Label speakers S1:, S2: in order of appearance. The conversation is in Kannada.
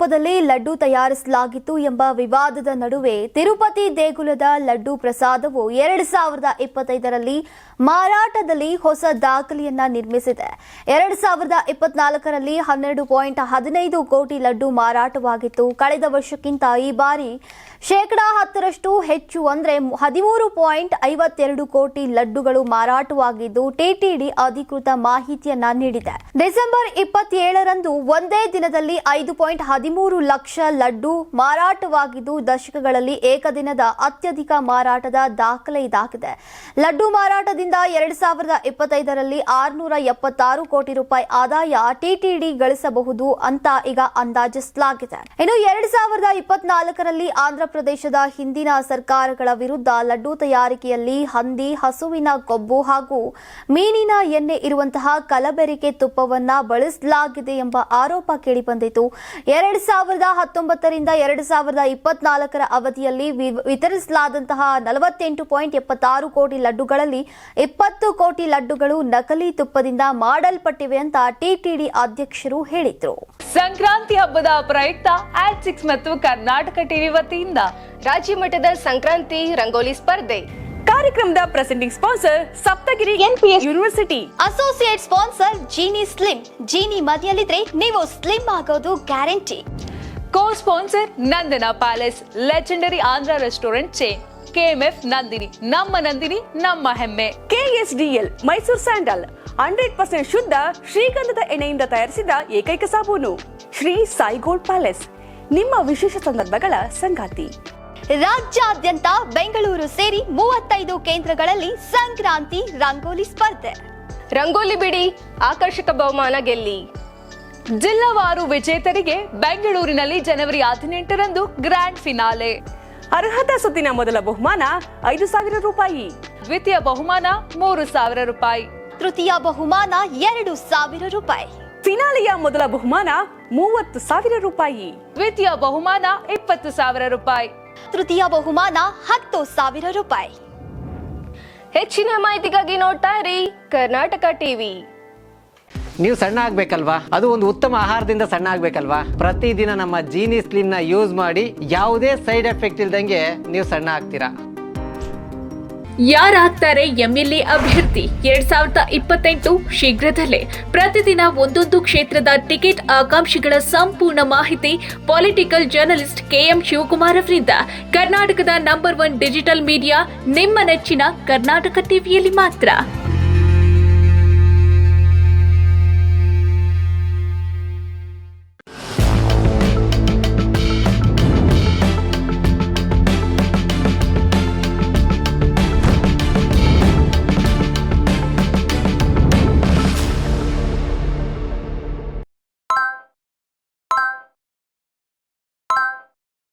S1: ರೂಪದಲ್ಲಿ ಲಡ್ಡು ತಯಾರಿಸಲಾಗಿತ್ತು ಎಂಬ ವಿವಾದದ ನಡುವೆ ತಿರುಪತಿ ದೇಗುಲದ ಲಡ್ಡು ಪ್ರಸಾದವು 2025ರಲ್ಲಿ ಮಾರಾಟದಲ್ಲಿ ಹೊಸ ದಾಖಲೆಯನ್ನ ನಿರ್ಮಿಸಿದೆ. 2024ರಲ್ಲಿ 12.15 ಕೋಟಿ ಲಡ್ಡು ಮಾರಾಟವಾಗಿತ್ತು. ಕಳೆದ ವರ್ಷಕ್ಕಿಂತ ಈ ಬಾರಿ 10% ಹೆಚ್ಚು ಅಂದ್ರೆ 13.52 ಕೋಟಿ ಲಡ್ಡುಗಳು ಮಾರಾಟವಾಗಿದ್ದು ಟಿಟಿಡಿ ಅಧಿಕೃತ ಮಾಹಿತಿಯನ್ನ ನೀಡಿದೆ. ಡಿಸೆಂಬರ್ 27ರಂದು ಒಂದೇ ದಿನದಲ್ಲಿ 5.13 ಲಕ್ಷ ಲಡ್ಡು ಮಾರಾಟವಾಗಿದ್ದು ದಶಕಗಳಲ್ಲಿ ಏಕದಿನದ ಅತ್ಯಧಿಕ ಮಾರಾಟದ ದಾಖಲೆ ಇದಾಗಿದೆ. ಲಡ್ಡು ಮಾರಾಟದಿಂದ 2025ರಲ್ಲಿ 676 ಕೋಟಿ ರೂಪಾಯಿ ಆದಾಯ ಟಿಟಿಡಿ ಗಳಿಸಬಹುದು ಅಂತ ಈಗ ಅಂದಾಜಿಸಲಾಗಿದೆ. ಇನ್ನು 2024ರಲ್ಲಿ ಆಂಧ್ರಪ್ರದೇಶದ ಹಿಂದಿನ ಸರ್ಕಾರಗಳ ವಿರುದ್ಧ ಲಡ್ಡು ತಯಾರಿಕೆಯಲ್ಲಿ ಹಂದಿ, ಹಸುವಿನ ಕೊಬ್ಬು ಹಾಗೂ ಮೀನಿನ ಎಣ್ಣೆ ಇರುವಂತಹ ಕಲಬೆರಕೆ ತುಪ್ಪವನ್ನ ಬಳಸಲಾಗಿದೆ ಎಂಬ ಆರೋಪ ಕೇಳಿಬಂದಿತು. 2019ರಿಂದ 2024ರ ಅವಧಿಯಲ್ಲಿ ವಿತರಿಸಲಾದಂತಹ 48.76 ಕೋಟಿ ಲಡ್ಡುಗಳಲ್ಲಿ 20 ಕೋಟಿ ಲಡ್ಡುಗಳು ನಕಲಿ ತುಪ್ಪದಿಂದ ಮಾಡಲ್ಪಟ್ಟಿವೆ ಅಂತ ಟಿಟಿಡಿ ಅಧ್ಯಕ್ಷರು ಹೇಳಿದ್ರು.
S2: ಸಂಕ್ರಾಂತಿ ಹಬ್ಬದ ಪ್ರಯುಕ್ತ ಆಟ್6 ಮತ್ತು ಕರ್ನಾಟಕ ಟಿವಿ ವತಿಯಿಂದ
S3: ರಾಜ್ಯ ಮಟ್ಟದ ಸಂಕ್ರಾಂತಿ ರಂಗೋಲಿ ಸ್ಪರ್ಧೆ.
S4: ಕಾರ್ಯಕ್ರಮದ presenting sponsor Saptagiri NPS university.
S1: Associate sponsor Jeeni Slim. Jeeni ಮನೆಯಲ್ಲಿದ್ರೆ ನೀವು ಸ್ಲಿಮ್ ಆಗೋದು guarantee.
S2: Co sponsor Nandana Palace, legendary Andhra restaurant chain. KMF Nandini, ನಮ್ಮ ನಂದಿನಿ ನಮ್ಮ ಹೆಮ್ಮೆ.
S4: ಕೆಎಸ್ಡಿಎಲ್ ಮೈಸೂರು ಸ್ಯಾಂಡಲ್ 100% ಶುದ್ಧ ಶ್ರೀಗಂಧದ ಎಣ್ಣೆಯಿಂದ ತಯಾರಿಸಿದ ಏಕೈಕ ಸಾಬೂನು. ಶ್ರೀ ಸಾಯಿ ಗೋಲ್ಡ್ ಪ್ಯಾಲೇಸ್, ನಿಮ್ಮ ವಿಶೇಷ ಸಂದರ್ಭಗಳ ಸಂಗಾತಿ.
S1: ರಾಜ್ಯಾದ್ಯಂತ ಬೆಂಗಳೂರು ಸೇರಿ 35 ಕೇಂದ್ರಗಳಲ್ಲಿ ಸಂಕ್ರಾಂತಿ ರಂಗೋಲಿ ಸ್ಪರ್ಧೆ.
S3: ರಂಗೋಲಿ ಬಿಡಿ, ಆಕರ್ಷಕ ಬಹುಮಾನ ಗೆಲ್ಲಿ.
S2: ಜಿಲ್ಲಾವಾರು ವಿಜೇತರಿಗೆ ಬೆಂಗಳೂರಿನಲ್ಲಿ ಜನವರಿ 18ರಂದು ಗ್ರ್ಯಾಂಡ್ ಫಿನಾಲೆ.
S4: ಅರ್ಹತಾ ಸುತ್ತಿನ ಮೊದಲ ಬಹುಮಾನ 5,000 ರೂಪಾಯಿ.
S2: ದ್ವಿತೀಯ ಬಹುಮಾನ 3,000 ರೂಪಾಯಿ.
S1: ತೃತೀಯ ಬಹುಮಾನ 2,000 ರೂಪಾಯಿ.
S4: ಫಿನಾಲೆಯ ಮೊದಲ ಬಹುಮಾನ 30,000 ರೂಪಾಯಿ.
S2: ದ್ವಿತೀಯ ಬಹುಮಾನ 20,000 ರೂಪಾಯಿ.
S1: ತೃತೀಯ ಬಹುಮಾನ 10,000 ರೂಪಾಯಿ.
S3: ಹೆಚ್ಚಿನ ಮಾಹಿತಿಗಾಗಿ ನೋಡ್ತಾ ಇರಿ ಕರ್ನಾಟಕ ಟಿವಿ.
S5: ನೀವು ಸಣ್ಣ ಆಗ್ಬೇಕಲ್ವಾ? ಅದು ಒಂದು ಉತ್ತಮ ಆಹಾರದಿಂದ ಸಣ್ಣ ಆಗ್ಬೇಕಲ್ವಾ? ಪ್ರತಿದಿನ ನಮ್ಮ ಜೀನಿ ಸ್ಲಿಮ್ ನ ಯೂಸ್ ಮಾಡಿ ಯಾವುದೇ ಸೈಡ್ ಎಫೆಕ್ಟ್ ಇಲ್ದಂಗೆ ನೀವು ಸಣ್ಣ ಆಗ್ತೀರಾ.
S6: ಯಾರಾಗ್ತಾರೆ ಎಂಎಲ್ಎ ಅಭ್ಯರ್ಥಿ 2028 ಶೀಘ್ರದಲ್ಲೇ. ಪ್ರತಿದಿನ ಒಂದೊಂದು ಕ್ಷೇತ್ರದ ಟಿಕೆಟ್ ಆಕಾಂಕ್ಷಿಗಳ ಸಂಪೂರ್ಣ ಮಾಹಿತಿ ಪೊಲಿಟಿಕಲ್ ಜರ್ನಲಿಸ್ಟ್ ಕೆಎಂ ಶಿವಕುಮಾರ್ ಅವರಿಂದ. ಕರ್ನಾಟಕದ ನಂಬರ್ 1 ಡಿಜಿಟಲ್ ಮೀಡಿಯಾ ನಿಮ್ಮ ನೆಚ್ಚಿನ ಕರ್ನಾಟಕ ಟಿವಿಯಲ್ಲಿ ಮಾತ್ರ.